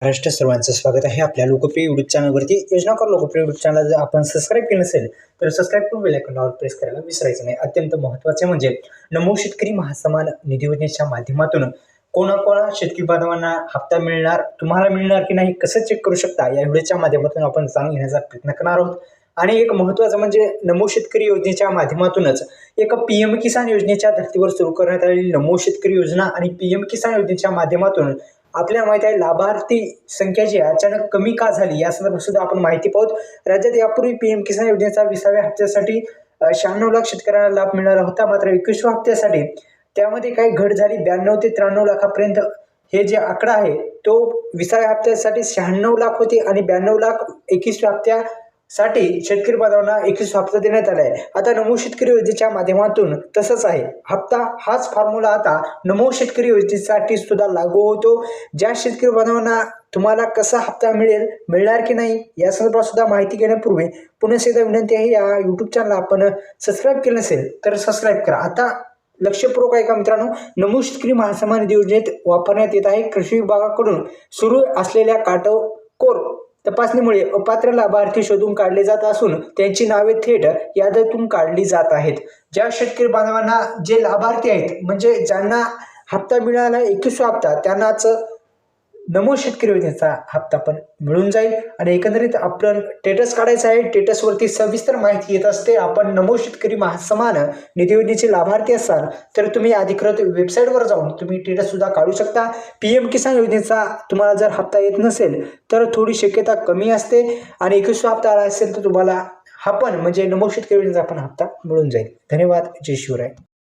महाराष्ट्र सर्वांचं स्वागत आहे आपल्या लोकप्रिय यूट्यूब चॅनलवरती. योजनाकार लोकप्रिय यूट्यूब चॅनल जर आपण सबस्क्राईब केलं नसेल तर सबस्क्राईब करून बेल आयकॉनवर प्रेस करायला विसरायचं नाही. अत्यंत महत्त्वाचे म्हणजे नमो शेतकरी महासन्मान निधी योजनेच्या माध्यमातून कोणा शेतकरी बांधवांना हप्ता मिळणार, तुम्हाला मिळणार की नाही, कसं चेक करू शकता, या व्हिडिओच्या माध्यमातून आपण जाणून घेण्याचा प्रयत्न करणार आहोत. आणि एक महत्त्वाचं म्हणजे नमो शेतकरी योजनेच्या माध्यमातूनच एक पीएम किसान योजनेच्या धर्तीवर सुरू करण्यात आलेली नमो शेतकरी योजना आणि पीएम किसान योजनेच्या माध्यमातून आपल्याला माहिती आहे लाभार्थी संख्या जी अचानक कमी का झाली या संदर्भात सुद्धा आपण माहिती पाहूत. राज्यात यापूर्वी पीएम किसान योजनेचा 20व्या हप्त्यासाठी 96 लाख शेतकऱ्यांना लाभ मिळाला होता. मात्र 21व्या हप्त्यासाठी त्यामध्ये काही घट झाली. 92 ते 93 लाखापर्यंत हे जे आकडा आहे तो 20व्या हप्त्यासाठी 96 लाख होते आणि 92 लाख 21व्या हप्त्यासाठी शेतकरी बांधवांना 21 हप्ता देण्यात आला आहे. आता नमो शेतकरी योजनेच्या माध्यमातून तसंच आहे. हप्ता हाच फॉर्म्युला आता नमो शेतकरी योजनेसाठी सुद्धा लागू होतो. ज्या शेतकरी बांधवांना तुम्हाला कसा हप्ता मिळणार की नाही या संदर्भात सुद्धा माहिती घेण्यापूर्वी पुन्हा एकदा विनंती आहे, या यूट्यूब चॅनलला आपण सबस्क्राईब केलं नसेल तर सबस्क्राईब करा. आता लक्षपूर्वक ऐका मित्रांनो, नमो शेतकरी महासन्मान निधी योजनेत वापरण्यात येत आहे कृषी विभागाकडून सुरू असलेल्या काटेकोर तपासणीमुळे अपात्र लाभार्थी शोधून काढले जात असून त्यांची नावे थेट यादीतून काढली जात आहेत. ज्या शेतकरी बांधवांना जे लाभार्थी आहेत म्हणजे ज्यांना हप्ता मिळाला 21 हप्ता त्यांनाच नमो शेतकरी योजनेचा हप्ता पण मिळून जाईल. आणि एकंदरीत आपण स्टेटस काढायचं आहे. स्टेटसवरती सविस्तर माहिती येत असते. आपण नमो शेतकरी महासन्मान निधी योजनेचे लाभार्थी असाल तर तुम्ही अधिकृत वेबसाईटवर जाऊन तुम्ही स्टेटस सुद्धा काढू शकता. पीएम किसान योजनेचा तुम्हाला जर हप्ता येत नसेल तर थोडी शक्यता कमी असते आणि 21 हप्ता आला असेल तर तुम्हाला हा पण म्हणजे नमो शेतकरी योजनेचा पण हप्ता मिळून जाईल. धन्यवाद. जय शिवराय.